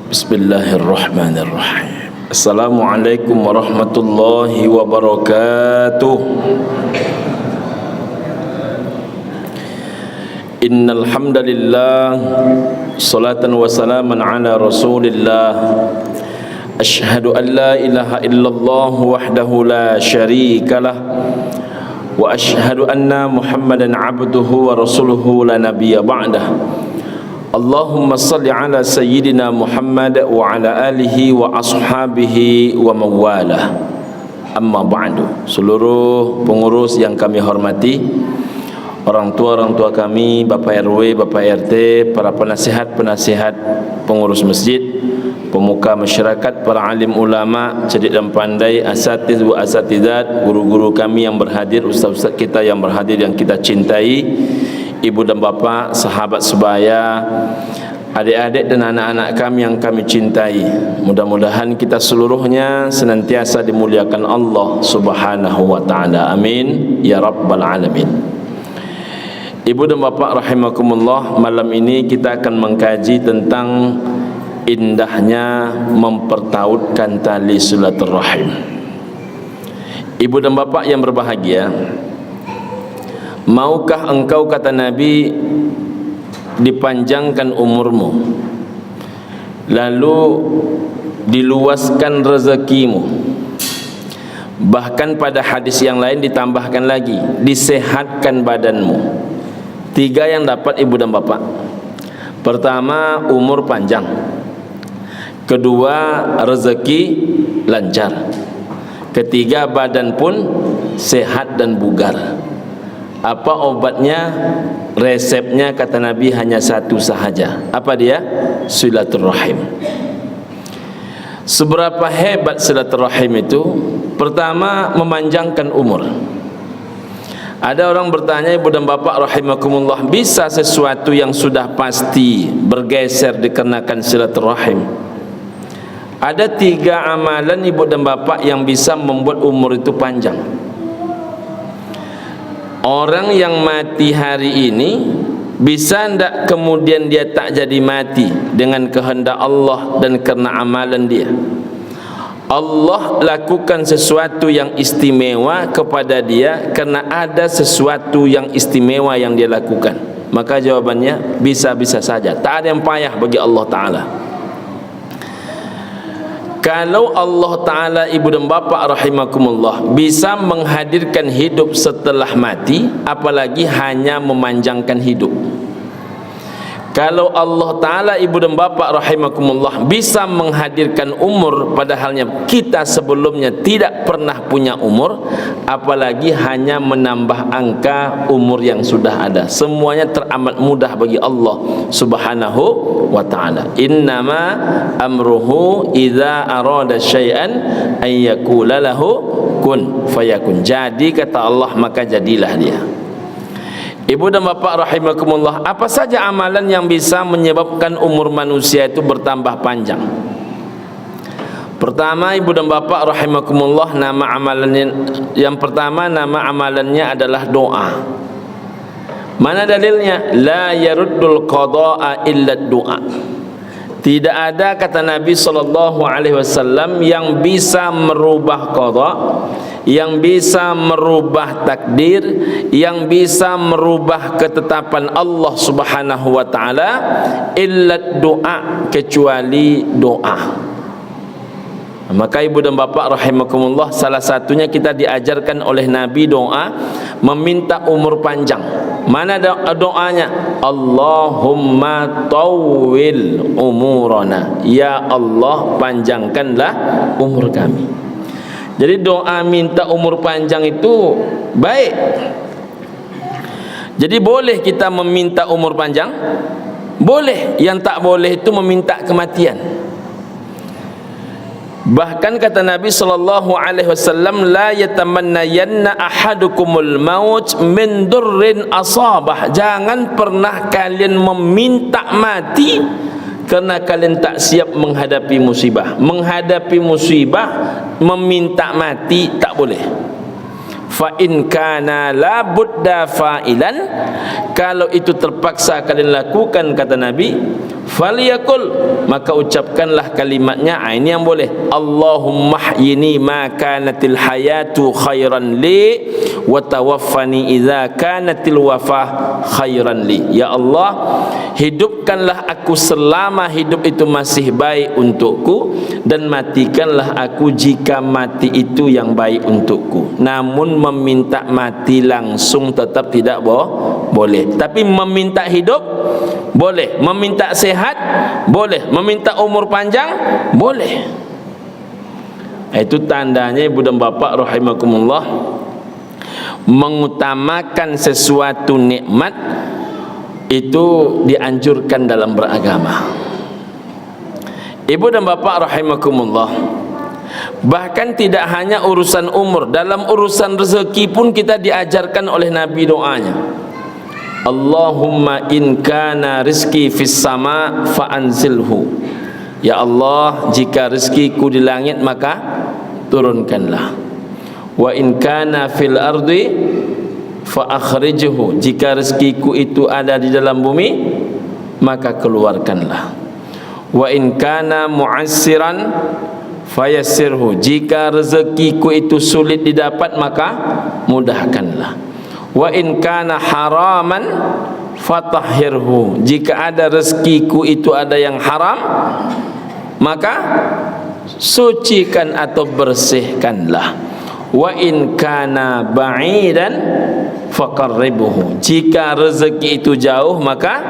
Bismillahirrahmanirrahim. Assalamualaikum warahmatullahi wabarakatuh. Innal hamdalillah, salatan wa salaman ala Rasulillah. Asyhadu an la ilaha illallah wahdahu la syarikalah wa asyhadu anna Muhammadan abduhu wa rasuluhu la nabiyya ba'dah. Allahumma salli ala sayyidina Muhammad wa ala alihi wa ashabihi wa mawalah. Amma ba'du. Seluruh pengurus yang kami hormati, orang tua kami, Bapak RW, Bapak RT, para penasihat pengurus masjid, pemuka masyarakat, para alim ulama, cerdik dan pandai, asatiz wa asatidat, guru-guru kami yang berhadir, ustaz-ustaz kita yang berhadir yang kita cintai, ibu dan bapa, sahabat sebaya, adik-adik dan anak-anak kami yang kami cintai. Mudah-mudahan kita seluruhnya senantiasa dimuliakan Allah Subhanahu wa taala. Amin ya rabbal alamin. Ibu dan bapa rahimakumullah, malam ini kita akan mengkaji tentang indahnya mempertautkan tali silaturahim. Ibu dan bapa yang berbahagia, maukah engkau, kata Nabi, dipanjangkan umurmu, lalu diluaskan rezekimu, bahkan pada hadis yang lain ditambahkan lagi, disehatkan badanmu. Tiga yang dapat ibu dan bapak. Pertama, umur panjang. Kedua, rezeki lancar. Ketiga, badan pun sehat dan bugar. Apa obatnya? Resepnya kata Nabi hanya satu sahaja. Apa dia? Silaturahim. Seberapa hebat silaturahim itu? Pertama, memanjangkan umur. Ada orang bertanya, ibu dan bapak rahimakumullah, bisa sesuatu yang sudah pasti bergeser dikarenakan silaturahim? Ada tiga amalan ibu dan bapak yang bisa membuat umur itu panjang. Orang yang mati hari ini, bisa tidak kemudian dia tak jadi mati dengan kehendak Allah dan kerana amalan dia? Allah lakukan sesuatu yang istimewa kepada dia kerana ada sesuatu yang istimewa yang dia lakukan. Maka jawabannya bisa-bisa saja, tak ada yang payah bagi Allah Ta'ala. Kalau Allah Ta'ala, ibu dan bapa rahimakumullah, bisa menghadirkan hidup setelah mati, apalagi hanya memanjangkan hidup. Kalau Allah Ta'ala, ibu dan bapa rahimakumullah, bisa menghadirkan umur, padahalnya kita sebelumnya tidak pernah punya umur, apalagi hanya menambah angka umur yang sudah ada. Semuanya teramat mudah bagi Allah Subhanahu wa ta'ala. Innama amruhu idza arada syai'an ay yaqula lahu kun fayakun. Jadi kata Allah, maka jadilah dia. Ibu dan bapak rahimakumullah, apa saja amalan yang bisa menyebabkan umur manusia itu bertambah panjang? Pertama, ibu dan bapak rahimakumullah, nama amalannya yang pertama, nama amalannya adalah doa. Mana dalilnya? La yaruddul qada'a illa doa. Tidak ada, kata Nabi SAW, yang bisa merubah qada, yang bisa merubah takdir, yang bisa merubah ketetapan Allah Subhanahu wa ta'ala, illa doa, kecuali doa. Maka ibu dan bapak rahimakumullah, salah satunya kita diajarkan oleh Nabi doa meminta umur panjang. Mana doanya? Allahumma tawwil umurana, ya Allah panjangkanlah umur kami. Jadi doa minta umur panjang itu baik. Jadi boleh kita meminta umur panjang, boleh. Yang tak boleh itu meminta kematian. Bahkan kata Nabi SAW, la yatamannayanna ahadukumul maut min durrin asabah. Jangan pernah kalian meminta mati kerana kalian tak siap menghadapi musibah. Menghadapi musibah, meminta mati tak boleh. Fa in kana la budda fa'ilan, kalau itu terpaksa kalian lakukan, kata Nabi, Faliyakul, maka ucapkanlah kalimatnya. Ini yang boleh. Allahumma hyini ma kanatil hayatu khairan li wa tawaffani idza kanatil wafah khairan li. Ya Allah, hidupkanlah aku selama hidup itu masih baik untukku, dan matikanlah aku jika mati itu yang baik untukku. Namun meminta mati langsung tetap tidak boleh. Tapi meminta hidup boleh, meminta sehat boleh, meminta umur panjang boleh. Itu tandanya ibu dan bapa rahimakumullah, mengutamakan sesuatu nikmat itu dianjurkan dalam beragama. Ibu dan bapa rahimakumullah, bahkan tidak hanya urusan umur, dalam urusan rezeki pun kita diajarkan oleh Nabi doanya. Allahumma in kana rizki fis sama fa anzilhu. Ya Allah, jika rezekiku di langit maka turunkanlah. Wa in kana fil ardi fa akhrijhu. Jika rezekiku itu ada di dalam bumi maka keluarkanlah. Wa in kana mu'assiran fayassirhu. Jika rezekiku itu sulit didapat maka mudahkanlah. Wa in kana haraman fatahhirhu. Jika ada rezekiku itu ada yang haram maka sucikan atau bersihkanlah. Wa in kana ba'idan faqarribhu. Jika rezeki itu jauh maka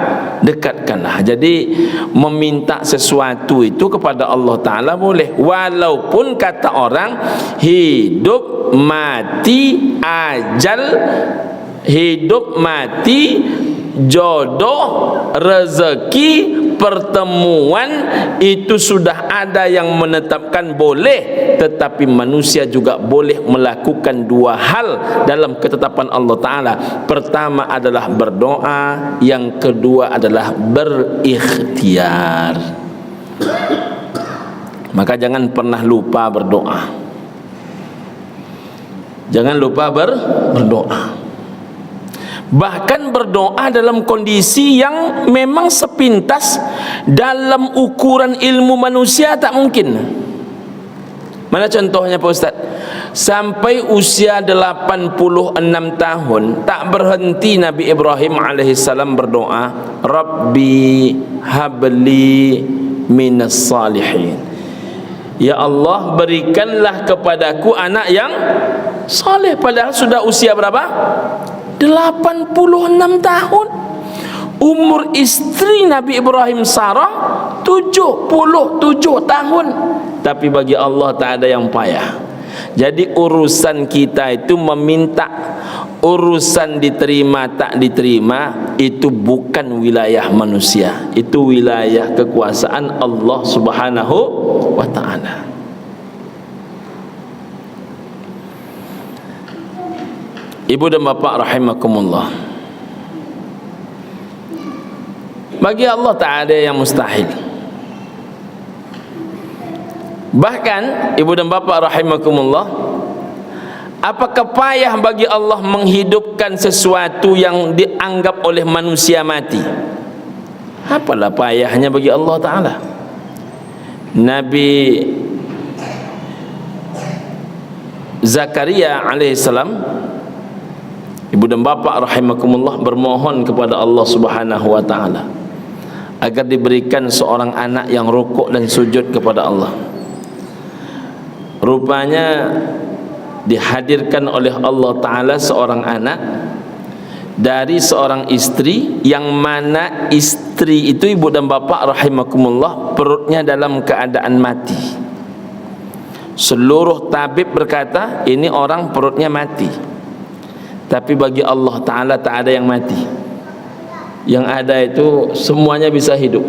dekatkanlah. Jadi meminta sesuatu itu kepada Allah Ta'ala boleh, walaupun kata orang hidup mati ajal, hidup mati jodoh rezeki pertemuan itu sudah ada yang menetapkan boleh, tetapi manusia juga boleh melakukan dua hal dalam ketetapan Allah Ta'ala. Pertama adalah berdoa, yang kedua adalah berikhtiar. Maka jangan pernah lupa berdoa. Jangan lupa berdoa. Bahkan berdoa dalam kondisi yang memang sepintas dalam ukuran ilmu manusia tak mungkin. Mana contohnya Pak Ustaz? Sampai usia 86 tahun tak berhenti Nabi Ibrahim alaihissalam berdoa, Rabbi habli minas salihin. Ya Allah, berikanlah kepadaku anak yang saleh. Padahal sudah usia berapa? 86 tahun. Umur istri Nabi Ibrahim Sarah 77 tahun. Tapi bagi Allah tak ada yang payah. Jadi urusan kita itu meminta, urusan diterima tak diterima itu bukan wilayah manusia, itu wilayah kekuasaan Allah Subhanahu wa ta'ala. Ibu dan bapak rahimakumullah, bagi Allah tak ada yang mustahil. Bahkan ibu dan bapak rahimakumullah, apakah payah bagi Allah menghidupkan sesuatu yang dianggap oleh manusia mati? Apalah payahnya bagi Allah Ta'ala. Nabi Zakaria alaihissalam, ibu dan bapak rahimakumullah, bermohon kepada Allah Subhanahu wa ta'ala agar diberikan seorang anak yang rukuk dan sujud kepada Allah. Rupanya dihadirkan oleh Allah Ta'ala seorang anak dari seorang istri, yang mana istri itu ibu dan bapak rahimakumullah perutnya dalam keadaan mati. Seluruh tabib berkata ini orang perutnya mati. Tapi bagi Allah Ta'ala tak ada yang mati. Yang ada itu semuanya bisa hidup.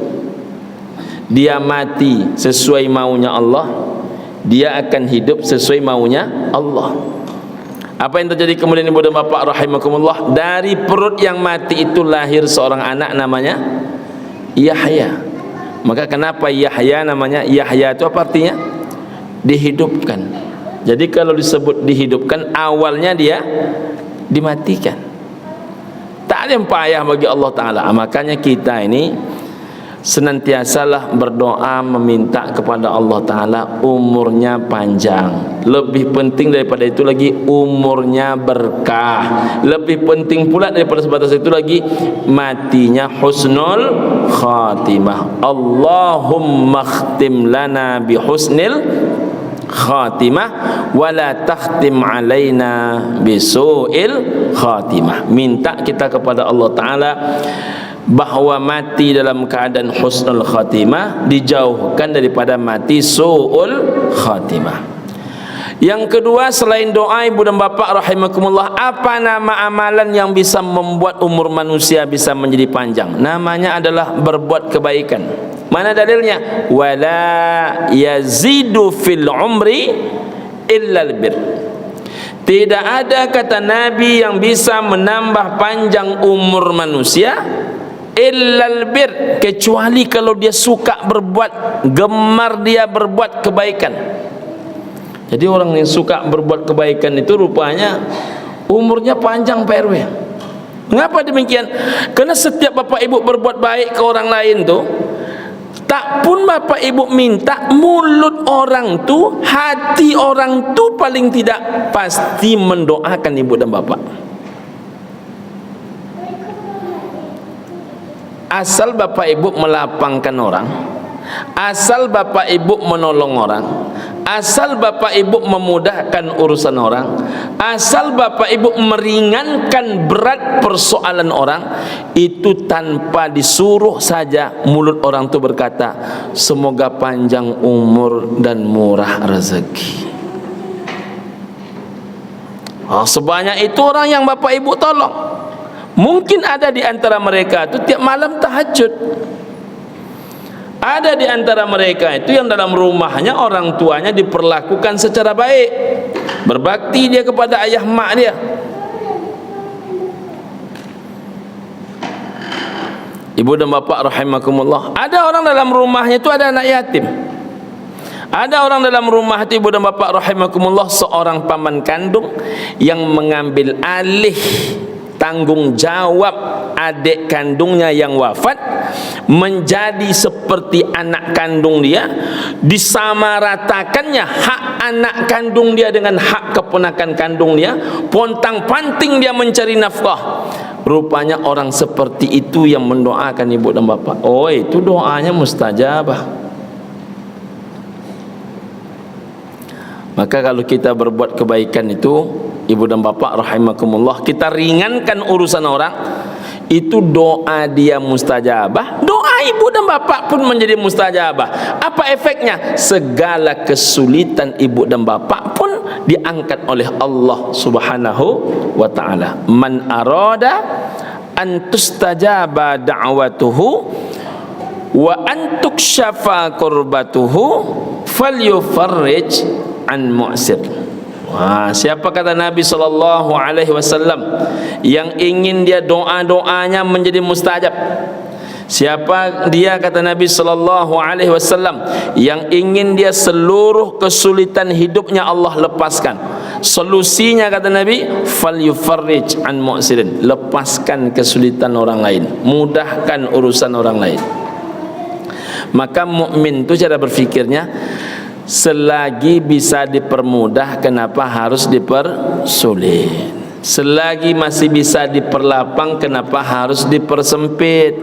Dia mati sesuai maunya Allah, dia akan hidup sesuai maunya Allah. Apa yang terjadi kemudian ibu dan bapak rahimakumullah? Dari perut yang mati itu lahir seorang anak namanya Yahya. Maka kenapa Yahya namanya Yahya itu apa artinya? Dihidupkan. Jadi kalau disebut dihidupkan, awalnya dia dimatikan. Tak ada yang payah bagi Allah Ta'ala. Makanya kita ini senantiasalah berdoa meminta kepada Allah Ta'ala umurnya panjang. Lebih penting daripada itu lagi, umurnya berkah. Lebih penting pula daripada sebatas itu lagi, matinya husnul khatimah. Allahumma khtim lana bi husnil khatimah wala takhtim alaina bisu'il khatimah. Minta kita kepada Allah Ta'ala bahawa mati dalam keadaan husnul khatimah, dijauhkan daripada mati su'ul khatimah. Yang kedua, selain doa ibu dan bapa rahimakumullah, apa nama amalan yang bisa membuat umur manusia bisa menjadi panjang? Namanya adalah berbuat kebaikan. Mana dalilnya? Wala yazidu fil umri illa albir. Tidak ada, kata Nabi, yang bisa menambah panjang umur manusia illal bir, kecuali kalau dia suka berbuat, gemar dia berbuat kebaikan. Jadi orang yang suka berbuat kebaikan itu rupanya umurnya panjang, Pak RW. Mengapa demikian? Karena setiap bapak ibu berbuat baik ke orang lain tuh, tak pun bapak ibu minta, mulut orang tu, hati orang tu paling tidak pasti mendoakan ibu dan bapak. Asal bapak ibu melapangkan orang, asal bapak ibu menolong orang, asal bapak ibu memudahkan urusan orang, asal bapak ibu meringankan berat persoalan orang, itu tanpa disuruh saja mulut orang itu berkata, semoga panjang umur dan murah rezeki. Sebanyak itu orang yang bapak ibu tolong. Mungkin ada di antara mereka itu tiap malam tahajud. Ada di antara mereka itu yang dalam rumahnya orang tuanya diperlakukan secara baik, berbakti dia kepada ayah mak dia. Ibu dan bapak rahimakumullah, ada orang dalam rumahnya itu ada anak yatim. Ada orang dalam rumah itu, ibu dan bapak rahimakumullah, seorang paman kandung yang mengambil alih tanggung jawab adik kandungnya yang wafat, menjadi seperti anak kandung dia, disamaratakannya hak anak kandung dia dengan hak keponakan kandung dia, pontang-panting dia mencari nafkah. Rupanya orang seperti itu yang mendoakan ibu dan bapak. Oh, itu doanya mustajabah. Maka kalau kita berbuat kebaikan itu, ibu dan bapak rahimakumullah, kita ringankan urusan orang, itu doa dia mustajabah, doa ibu dan bapak pun menjadi mustajabah. Apa efeknya? Segala kesulitan ibu dan bapak pun diangkat oleh Allah Subhanahu wa ta'ala. Man arada an tustajaba da'watuhu wa an tukshafa kurbatuhu falyufarrij an mu'sir. Siapa, kata Nabi SAW, yang ingin dia doa-doanya menjadi mustajab? Siapa dia, kata Nabi SAW, yang ingin dia seluruh kesulitan hidupnya Allah lepaskan? Solusinya, kata Nabi, falyufarrij an mu'sirin, lepaskan kesulitan orang lain, mudahkan urusan orang lain. Maka mukmin itu cara berfikirnya, selagi bisa dipermudah, kenapa harus dipersulit? Selagi masih bisa diperlapang, kenapa harus dipersempit?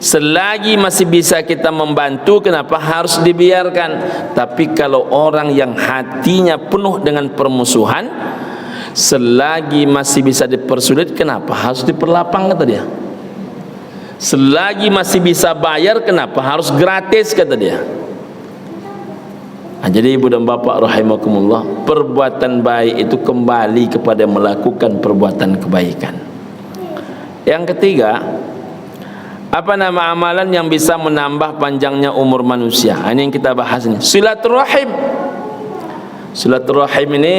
Selagi masih bisa kita membantu, kenapa harus dibiarkan? Tapi kalau orang yang hatinya penuh dengan permusuhan, selagi masih bisa dipersulit, kenapa harus diperlapang, kata dia. Selagi masih bisa bayar, kenapa harus gratis, kata dia. Jadi ibu dan bapak rahimakumullah, perbuatan baik itu kembali kepada melakukan perbuatan kebaikan. Yang ketiga, apa nama amalan yang bisa menambah panjangnya umur manusia? Ini yang kita bahas ini, silaturahim. Silaturahim ini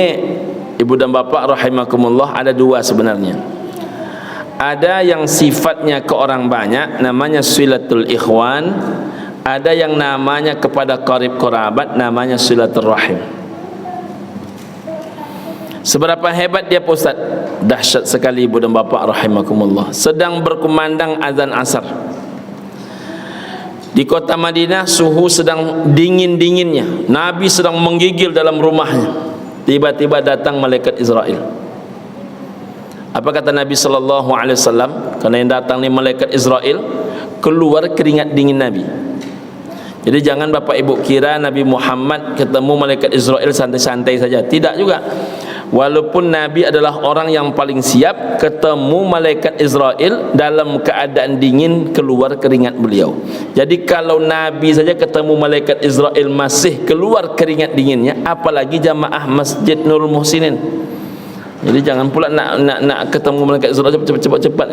ibu dan bapak rahimakumullah ada dua sebenarnya. Ada yang sifatnya ke orang banyak, namanya silatul ikhwan. Ada yang namanya kepada qarib kerabat, namanya silaturahim. Seberapa hebat dia, Pak Ustaz? Dahsyat sekali ibu dan bapak rahimakumullah. Sedang berkumandang azan asar, Di kota Madinah suhu sedang dingin-dinginnya, Nabi sedang menggigil dalam rumahnya. Tiba-tiba datang malaikat Israel. Apa kata Nabi sallallahu alaihi wasallam? Karena yang datang ni malaikat Israel, keluar keringat dingin Nabi. Jadi jangan Bapak Ibu kira Nabi Muhammad ketemu malaikat Israel santai-santai saja. Tidak juga. Walaupun Nabi adalah orang yang paling siap, ketemu malaikat Israel dalam keadaan dingin, keluar keringat beliau. Jadi kalau Nabi saja ketemu malaikat Israel masih keluar keringat dinginnya, apalagi jamaah Masjid Nurul Muhsinin. Jadi jangan pula nak ketemu malaikat Israel cepat-cepat.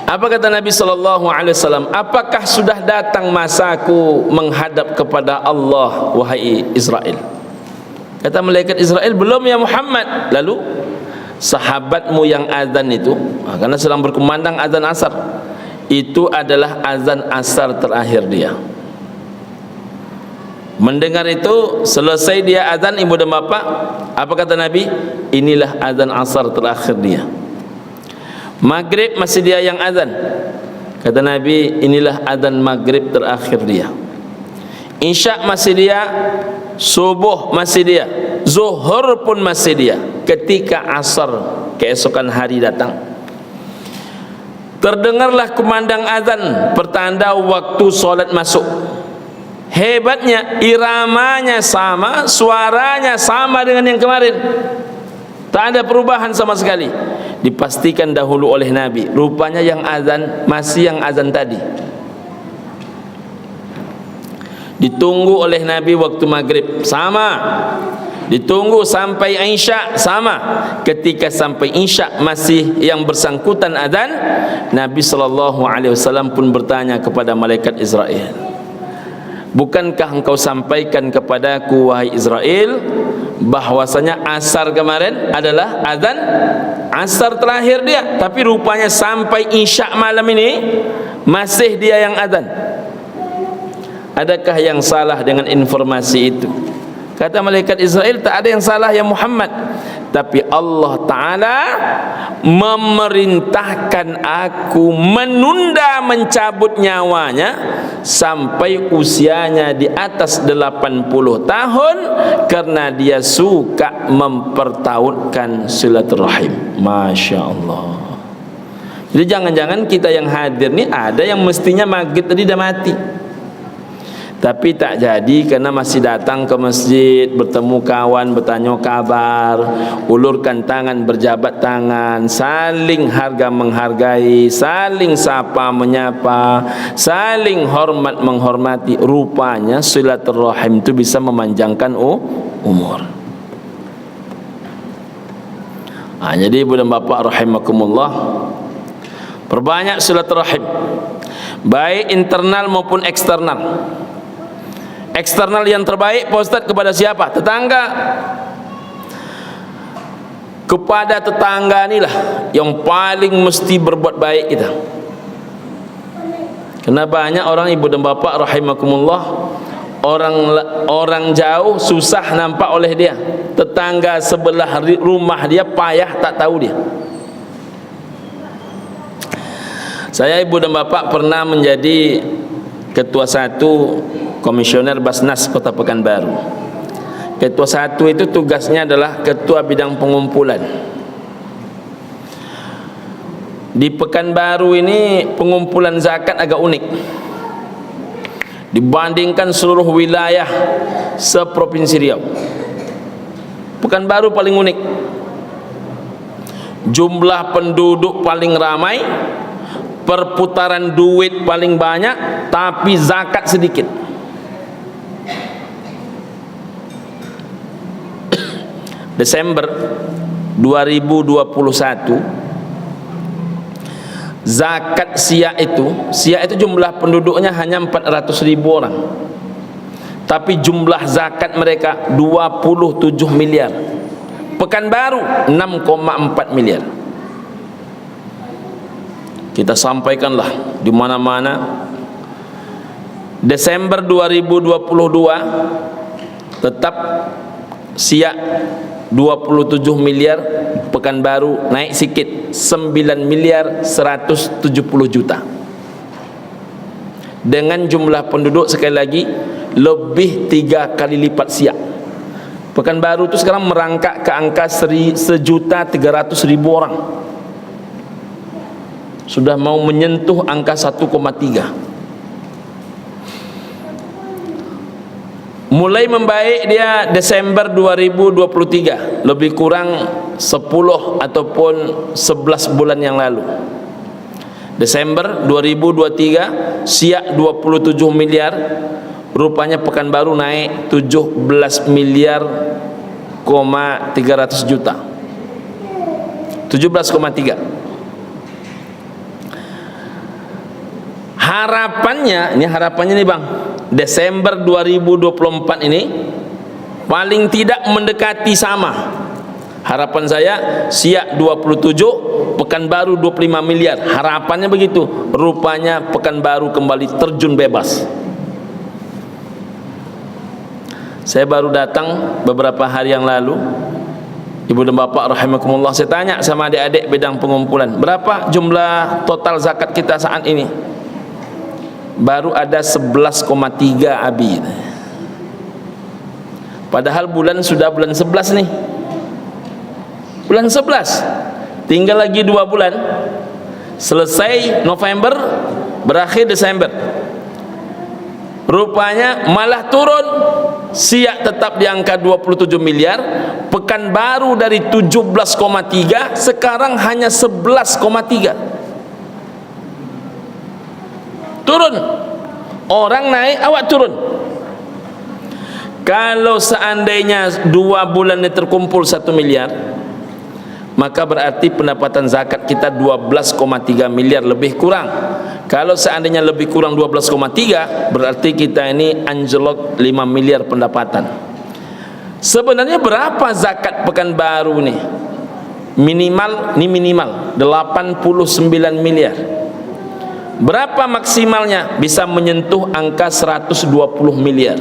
Apa kata Nabi sallallahu alaihi wasallam? Apakah sudah datang masaku menghadap kepada Allah, wahai Israel? Kata malaikat Israel, belum ya Muhammad. Lalu sahabatmu yang azan itu, karena sedang berkumandang azan asar, itu adalah azan asar terakhir dia. Mendengar itu, selesai dia azan, ibu dan bapa, apa kata Nabi? Inilah azan asar terakhir dia. Maghrib masih dia yang azan. Kata Nabi, inilah azan maghrib terakhir dia. Isya masih dia, subuh masih dia, zuhur pun masih dia. Ketika asar keesokan hari datang, terdengarlah kumandang azan, pertanda waktu solat masuk. Hebatnya, iramanya sama, suaranya sama dengan yang kemarin, tak ada perubahan sama sekali. Dipastikan dahulu oleh Nabi, rupanya yang azan masih yang azan tadi. Ditunggu oleh Nabi waktu maghrib, sama. Ditunggu sampai Isya, sama. Ketika sampai Isya masih yang bersangkutan azan, Nabi SAW pun bertanya kepada malaikat Israel, bukankah engkau sampaikan kepadaku wahai Israel bahwasanya asar kemarin adalah azan asar terakhir dia, tapi rupanya sampai Isya malam ini masih dia yang azan. Adakah yang salah dengan informasi itu? Kata malaikat Israel, tak ada yang salah ya Muhammad, tapi Allah Ta'ala memerintahkan aku menunda mencabut nyawanya sampai usianya di atas 80 tahun, karena dia suka mempertautkan silaturahim. Masya Allah. Jadi jangan-jangan kita yang hadir ni ada yang mestinya maghrib tadi dah mati, tapi tak jadi karena masih datang ke masjid, bertemu kawan, bertanya kabar, ulurkan tangan, berjabat tangan, saling harga menghargai, saling sapa menyapa, saling hormat menghormati. Rupanya silaturahim itu bisa memanjangkan umur. Jadi ibu dan bapak rahimakumullah, perbanyak silaturahim, baik internal maupun eksternal. Eksternal yang terbaik Pak Ustaz kepada siapa? Tetangga. Kepada tetangga inilah yang paling mesti berbuat baik kita. Karena banyak orang ibu dan bapak rahimakumullah, orang jauh susah nampak oleh dia, tetangga sebelah rumah dia payah tak tahu dia. Saya ibu dan bapak pernah menjadi ketua satu komisioner Basnas Kota Pekanbaru. Ketua satu itu tugasnya adalah ketua bidang pengumpulan. Di Pekanbaru ini pengumpulan zakat agak unik dibandingkan seluruh wilayah seprovinsi Riau. Pekanbaru paling unik, jumlah penduduk paling ramai, perputaran duit paling banyak, tapi zakat sedikit. Desember 2021, zakat Siak itu jumlah penduduknya hanya 400.000 orang, tapi jumlah zakat mereka 27 miliar. Pekanbaru 6,4 miliar. Kita sampaikanlah di mana-mana. Desember 2022 tetap Siak 27 miliar, Pekanbaru naik sikit 9 miliar 170 juta. dengan jumlah penduduk sekali lagi lebih 3 kali lipat Siak. Pekanbaru itu sekarang merangkak ke angka 1.300.000 orang. Sudah mau menyentuh angka 1,3. Mulai membaik dia Desember 2023, lebih kurang 10 ataupun 11 bulan yang lalu. Desember 2023 Siak 27 miliar, rupanya Pekanbaru naik 17 miliar 300 juta. 17,3. Harapannya nih Bang, Desember 2024 ini paling tidak mendekati sama. Harapan saya Siak 27, Pekanbaru 25 miliar. Harapannya begitu. Rupanya Pekanbaru kembali terjun bebas. Saya baru datang beberapa hari yang lalu. Ibu dan Bapak rahimakumullah, saya tanya sama adik-adik bidang pengumpulan, berapa jumlah total zakat kita saat ini? Baru ada 11,3 abi. Padahal bulan sudah bulan 11 nih. Bulan 11, tinggal lagi 2 bulan selesai November, berakhir Desember. Rupanya malah turun. Siak tetap di angka 27 miliar, Pekanbaru dari 17,3 sekarang hanya 11,3. Turun. Orang naik, awak turun. Kalau seandainya 2 bulan ini terkumpul 1 miliar, maka berarti pendapatan zakat kita 12,3 miliar lebih kurang. Kalau seandainya lebih kurang 12,3, berarti kita ini anjlok 5 miliar pendapatan. Sebenarnya berapa zakat Pekanbaru nih? Minimal 89 miliar. Berapa maksimalnya? Bisa menyentuh angka 120 miliar.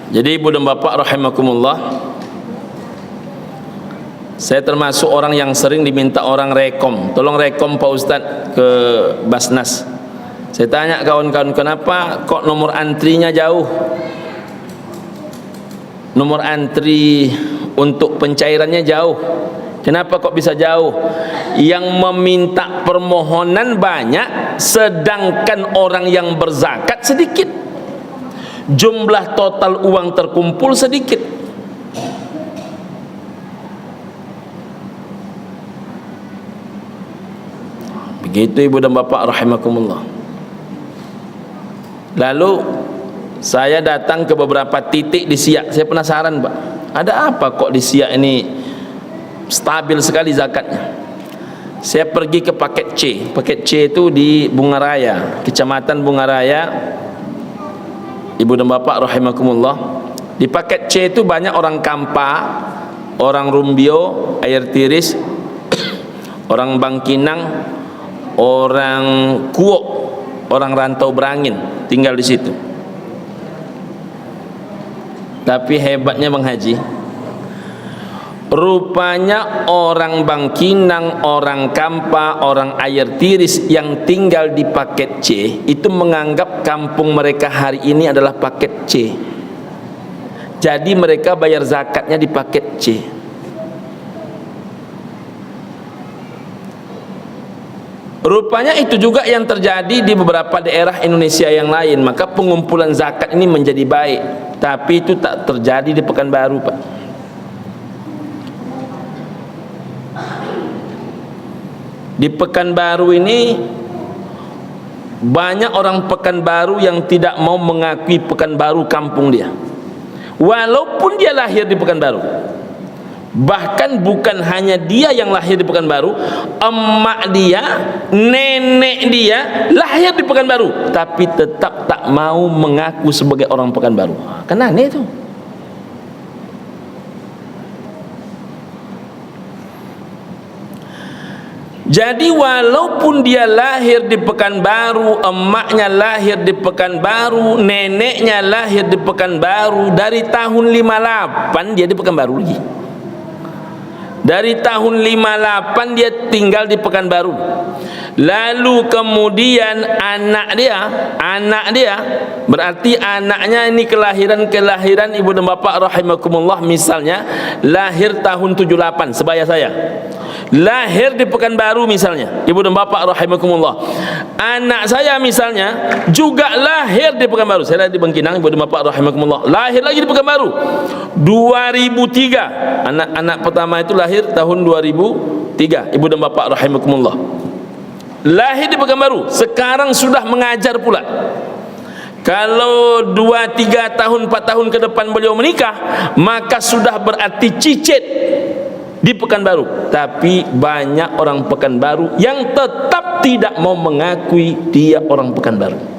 Jadi ibu dan bapak rahimakumullah, saya termasuk orang yang sering diminta orang rekom, tolong rekom Pak Ustadz ke Basnas. Saya tanya kawan-kawan, kenapa kok nomor antrinya jauh? Nomor antri untuk pencairannya jauh. Kenapa kok bisa jauh? Yang meminta permohonan banyak, sedangkan orang yang berzakat sedikit. Jumlah total uang terkumpul sedikit. Begitu ibu dan bapak rahimakumullah. Lalu saya datang ke beberapa titik di Siak. Saya penasaran Pak, ada apa kok di Siak ini stabil sekali zakatnya? Saya pergi ke paket C. Paket C itu di Bungaraya, Kecamatan Bungaraya. Ibu dan bapak rahimakumullah, di paket C itu banyak orang Kampa, orang Rumbio, Air Tiris, orang Bangkinang, orang Kuok, orang rantau Berangin tinggal di situ. Tapi hebatnya Bang Haji, rupanya orang Bangkinang, orang Kampa, orang Air Tiris yang tinggal di paket C itu menganggap kampung mereka hari ini adalah paket C. Jadi mereka bayar zakatnya di paket C. Rupanya itu juga yang terjadi di beberapa daerah Indonesia yang lain. Maka pengumpulan zakat ini menjadi baik. Tapi itu tak terjadi di Pekanbaru Pak. Di Pekanbaru ini banyak orang Pekanbaru yang tidak mau mengakui Pekanbaru kampung dia, walaupun dia lahir di Pekanbaru. Bahkan bukan hanya dia yang lahir di Pekanbaru, emak dia, nenek dia lahir di Pekanbaru, tapi tetap tak mau mengaku sebagai orang Pekanbaru. Kan aneh itu. Jadi walaupun dia lahir di Pekanbaru, emaknya lahir di Pekanbaru, neneknya lahir di Pekanbaru, dari tahun 58 dia di Pekanbaru lagi. Dari tahun 58 dia tinggal di Pekanbaru. Lalu kemudian anak dia berarti anaknya ini kelahiran ibu dan bapak rahimakumullah, misalnya lahir tahun 78 sebaya saya, lahir di Pekanbaru misalnya, ibu dan bapak rahimakumullah. Anak saya misalnya juga lahir di Pekanbaru, saya lahir di Bangkinang, ibu dan bapak rahimakumullah lahir lagi di Pekanbaru 2003. Anak pertama itu lahir tahun 2003, ibu dan bapak rahimakumullah lahir di Pekanbaru, sekarang sudah mengajar pula. Kalau 2-3 tahun 4 tahun ke depan beliau menikah, maka sudah berarti cicit di Pekanbaru. Tapi banyak orang Pekanbaru yang tetap tidak mau mengakui dia orang Pekanbaru.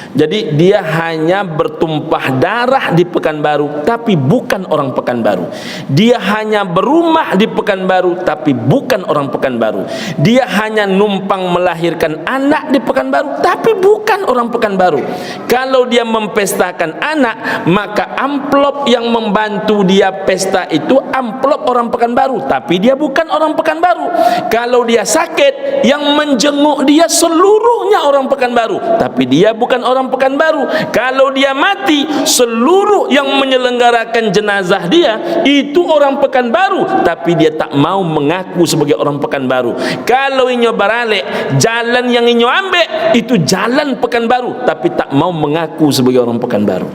Jadi dia hanya bertumpah darah di Pekanbaru tapi bukan orang Pekanbaru. Dia hanya berumah di Pekanbaru tapi bukan orang Pekanbaru. Dia hanya numpang melahirkan anak di Pekanbaru tapi bukan orang Pekanbaru. Kalau dia mempestakan anak, maka amplop yang membantu dia pesta itu amplop orang Pekanbaru tapi dia bukan orang Pekanbaru. Kalau dia sakit, yang menjenguk dia seluruhnya orang Pekanbaru tapi dia bukan orang Pekanbaru. Kalau dia mati, seluruh yang menyelenggarakan jenazah dia itu orang Pekanbaru tapi dia tak mau mengaku sebagai orang Pekanbaru. Kalau inyo baralik, jalan yang inyo ambil itu jalan Pekanbaru tapi tak mau mengaku sebagai orang Pekanbaru.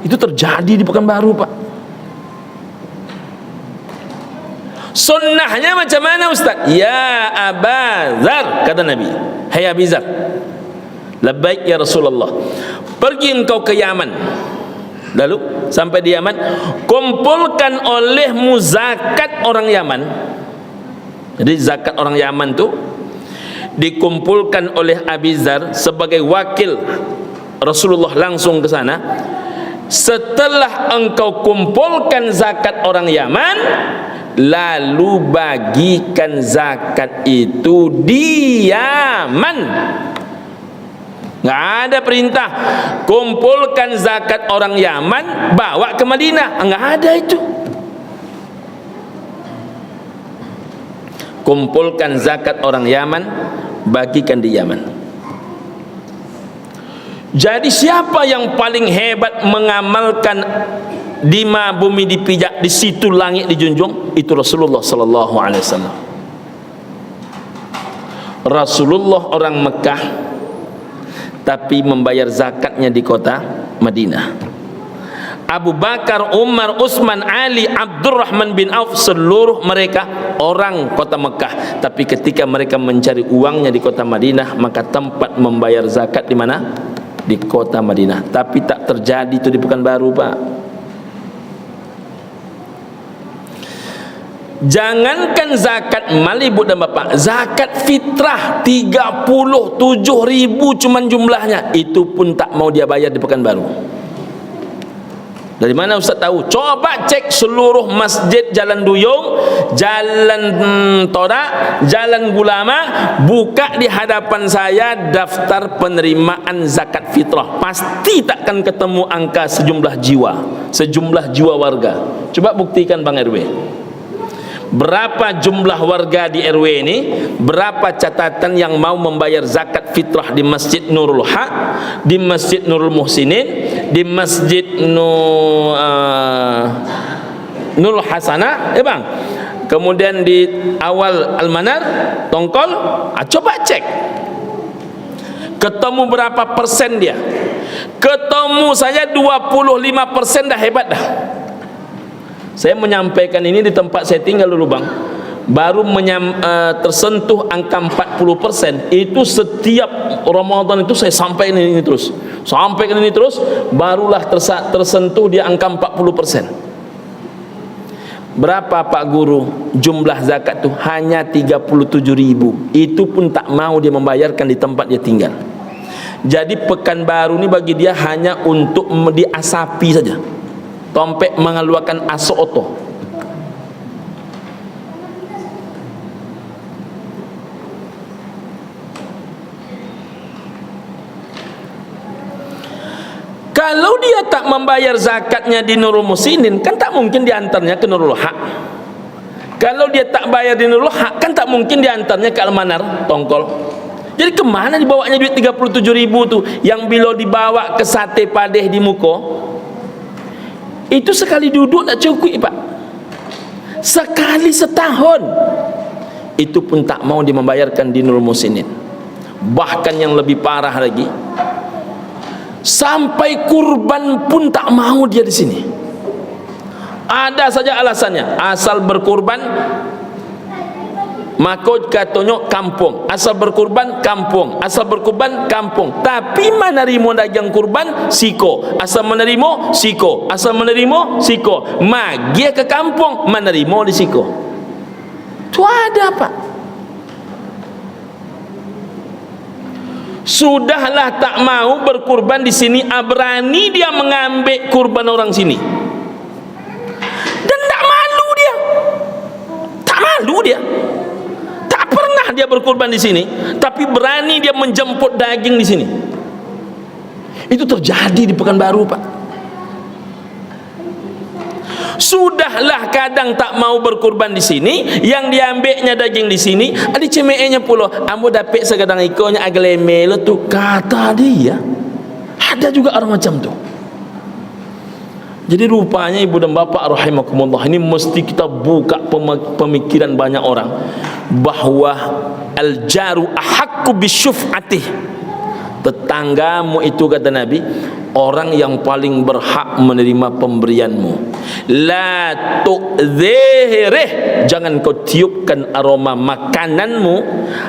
Itu terjadi di Pekanbaru, Pak. Sunnahnya macam mana, Ustaz? Ya Aba Dzar, kata Nabi, hai Abi Dzar, labbaik ya Rasulullah, pergi engkau ke Yaman. Lalu sampai di Yaman, kumpulkan olehmu zakat orang Yaman. Jadi zakat orang Yaman tu dikumpulkan oleh Abi Dzar sebagai wakil Rasulullah langsung ke sana. Setelah engkau kumpulkan zakat orang Yaman, lalu bagikan zakat itu di Yaman. Nggak ada perintah kumpulkan zakat orang Yaman bawa ke Madinah, nggak ada itu. Kumpulkan zakat orang Yaman, bagikan di Yaman. Jadi siapa yang paling hebat mengamalkan di ma bumi dipijak, di situ langit dijunjung? Itu Rasulullah sallallahu alaihi wasallam. Rasulullah orang Mekah tapi membayar zakatnya di kota Madinah. Abu Bakar, Umar, Utsman, Ali, Abdurrahman bin Auf, seluruh mereka orang kota Mekah, tapi ketika mereka mencari uangnya di kota Madinah, maka tempat membayar zakat di mana? Di kota Madinah. Tapi tak terjadi itu di Pekanbaru, Pak. Jangankan zakat mal ibu dan bapak, zakat fitrah 37.000 cuman jumlahnya, itu pun tak mau dia bayar di Pekanbaru. Dari mana Ustaz tahu? Coba cek seluruh masjid Jalan Duyung, Jalan Torak, Jalan Gulama, buka di hadapan saya daftar penerimaan zakat fitrah. Pasti takkan ketemu angka sejumlah jiwa warga. Coba buktikan Bang RW. Berapa jumlah warga di RW ini, berapa catatan yang mau membayar zakat fitrah di Masjid Nurul Haq, di Masjid Nurul Muhsinin, di Masjid Nurul Hasanah, ya Bang. Kemudian di awal Al-Manar, Tongkol, coba cek. Ketemu berapa persen dia? Ketemu saya 25% dah, hebat dah. Saya menyampaikan ini di tempat saya tinggal dulu Bang, baru tersentuh angka 40%. Itu setiap Ramadan itu saya sampaikan ini terus, barulah tersentuh di angka 40%. Berapa Pak Guru jumlah zakat itu? Hanya 37.000. Itu pun tak mau dia membayarkan di tempat dia tinggal. Jadi Pekanbaru ini bagi dia hanya untuk diasapi saja. Tompek mengeluarkan asoto. Kalau dia tak membayar zakatnya di Nurul Muhsinin, kan tak mungkin diantarnya ke Nurul Haq. Kalau dia tak bayar dinul hak, kan tak mungkin diantarnya ke Almanar Tongkol. Jadi kemana dibawanya duit 37.000 tu, yang bila dibawa ke Sate Padeh di Muko, itu sekali duduk tak cukup, Pak. Sekali setahun itu pun tak mau dia membayarkan dinul musinin. Bahkan yang lebih parah lagi, sampai kurban pun tak mau dia di sini. Ada saja alasannya, asal berkurban maka katanya kampung, asal berkurban kampung, asal berkurban kampung. Tapi menerima daging kurban siko, asal menerima siko, asal menerima siko. Magi ke kampung menerima di siko. Itu ada, Pak. Sudahlah tak mau berkurban di sini, berani dia mengambil kurban orang sini. Dan tak malu dia. Tak malu dia. Tak pernah dia berkurban di sini, tapi berani dia menjemput daging di sini. Itu terjadi di Pekanbaru, Pak. Sudahlah kadang tak mau berkurban di sini, yang diambilnya daging di sini, ada cemeknya pula. Ambo dapat segadang ikonnya aglemelo tu, kata dia. Ada juga orang macam tu. Jadi rupanya ibu dan bapa rahimakumullah, ini mesti kita buka pemikiran banyak orang bahwa al-jaru ahaqqu bisyuf'atih. Tetanggamu itu, kata Nabi, orang yang paling berhak menerima pemberianmu. La tu'zihirih, jangan kau tiupkan aroma makananmu.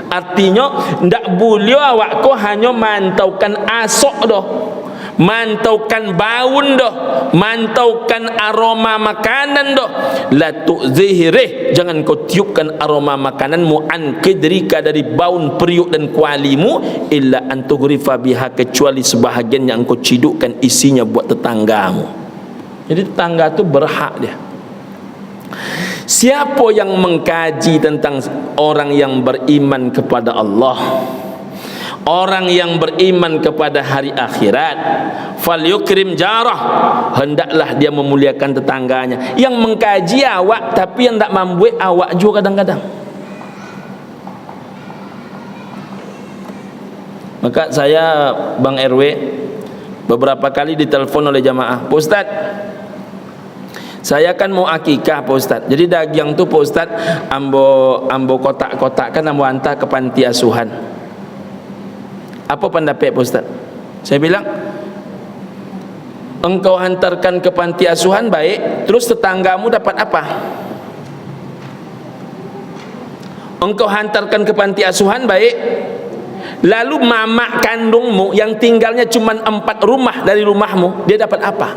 Artinya ndak boleh awak kau hanya mantaukan asok doh, mantaukan baun doh, mantaukan aroma makanan doh. La tu'zihirih, jangan kau tiupkan aroma makananmu, an kidrika, dari baun periuk dan kualimu, illa an tughrifa biha, kecuali sebahagian yang kau cidukkan isinya buat tetanggamu. Jadi tetangga tu berhak dia. Siapa yang mengkaji tentang orang yang beriman kepada Allah, orang yang beriman kepada hari akhirat, falyukrim jarah, hendaklah dia memuliakan tetangganya. Yang mengkaji awak, tapi yang tak membuat awak juga kadang-kadang. Maka saya, Bang RW, beberapa kali ditelepon oleh jamaah, Pak Ustaz, saya kan mau akikah, Pak Ustaz. Jadi daging tu, Pak Ustaz, ambo kotak-kotakkan, ambo hantar ke panti asuhan. Apa pendapat Pak Ustaz? Saya bilang, engkau hantarkan ke panti asuhan baik, terus tetanggamu dapat apa? Engkau hantarkan ke panti asuhan baik, lalu mamak kandungmu yang tinggalnya cuma 4 rumah dari rumahmu, dia dapat apa?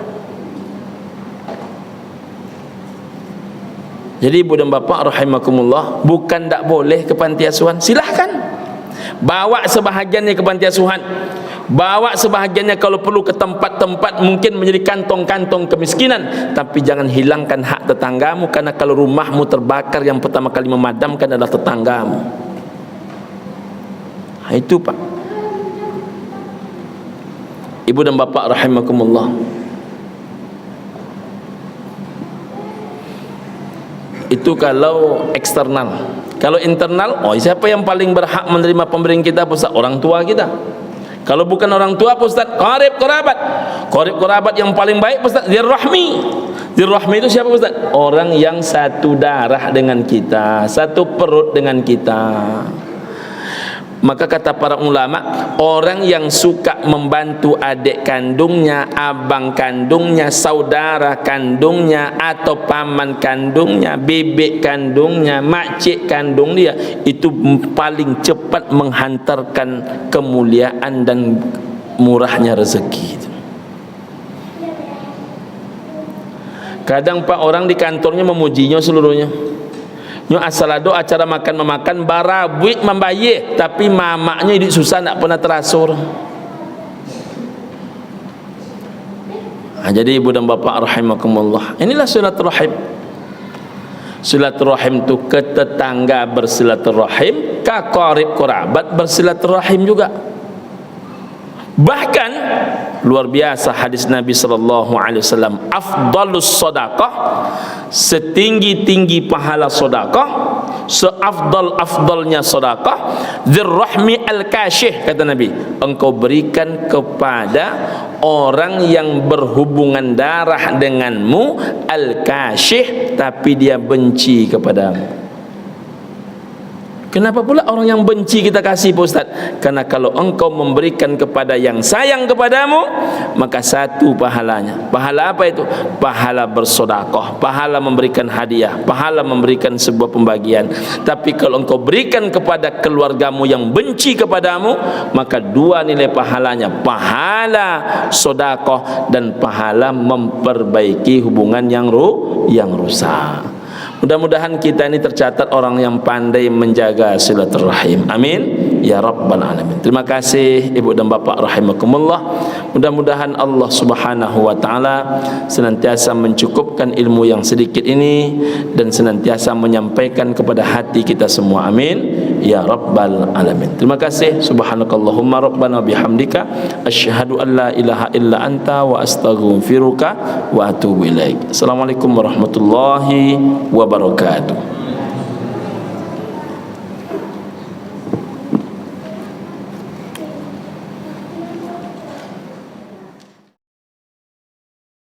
Jadi ibu dan bapa rahimakumullah, bukan tak boleh ke panti asuhan, silahkan bawa sebahagiannya ke panti asuhan, bawa sebahagiannya kalau perlu ke tempat-tempat mungkin menjadi kantong-kantong kemiskinan, tapi jangan hilangkan hak tetanggamu, karena kalau rumahmu terbakar, yang pertama kali memadamkan adalah tetanggamu. Nah, itu, Pak. Ibu dan bapa rahimakumullah, itu kalau eksternal. Kalau internal, siapa yang paling berhak menerima pemberian kita, Ustaz? Orang tua kita. Kalau bukan orang tua, Ustaz, qarib qarabat. Qarib qarabat yang paling baik, Ustaz, zirrahmi. Zirrahmi itu siapa, Ustaz? Orang yang satu darah dengan kita, satu perut dengan kita. Maka kata para ulama, orang yang suka membantu adik kandungnya, abang kandungnya, saudara kandungnya, atau paman kandungnya, bebek kandungnya, makcik kandung dia, itu paling cepat menghantarkan kemuliaan dan murahnya rezeki. Kadang Pak, orang di kantornya memujinya seluruhnya. Nyo asal ada acara makan-memakan barabuit membayar, tapi mamaknya hidup susah, tak pernah terasur. Jadi ibu dan bapa rahimakumullah, inilah silaturahim. Silaturahim tu ke tetangga bersilaturahim, ke qarib qarabat bersilaturahim juga. Bahkan luar biasa hadis Nabi sallallahu alaihi wasallam, afdalus sedekah, setinggi-tinggi pahala sedekah, seafdal-afdalnya sedekah, dzirrahmi al-kashih, kata Nabi, engkau berikan kepada orang yang berhubungan darah denganmu, al-kashih, tapi dia benci kepadamu. Kenapa pula orang yang benci kita kasih, Pak Ustaz? Karena kalau engkau memberikan kepada yang sayang kepadamu, maka satu pahalanya. Pahala apa itu? Pahala bersedekah, pahala memberikan hadiah, pahala memberikan sebuah pembagian. Tapi kalau engkau berikan kepada keluargamu yang benci kepadamu, maka dua nilai pahalanya, pahala sedekah dan pahala memperbaiki hubungan yang rusak. Mudah-mudahan kita ini tercatat orang yang pandai menjaga silaturahim. Amin ya rabbal alamin. Terima kasih ibu dan bapak rahimakumullah. Mudah-mudahan Allah Subhanahu wa taala senantiasa mencukupkan ilmu yang sedikit ini dan senantiasa menyampaikan kepada hati kita semua. Amin ya rabbal alamin. Terima kasih. Subhanakallahumma rabbana bihamdika asyhadu an la ilaha illa anta wa astaghfiruka wa atubu ilaik. Assalamualaikum warahmatullahi wabarakatuh.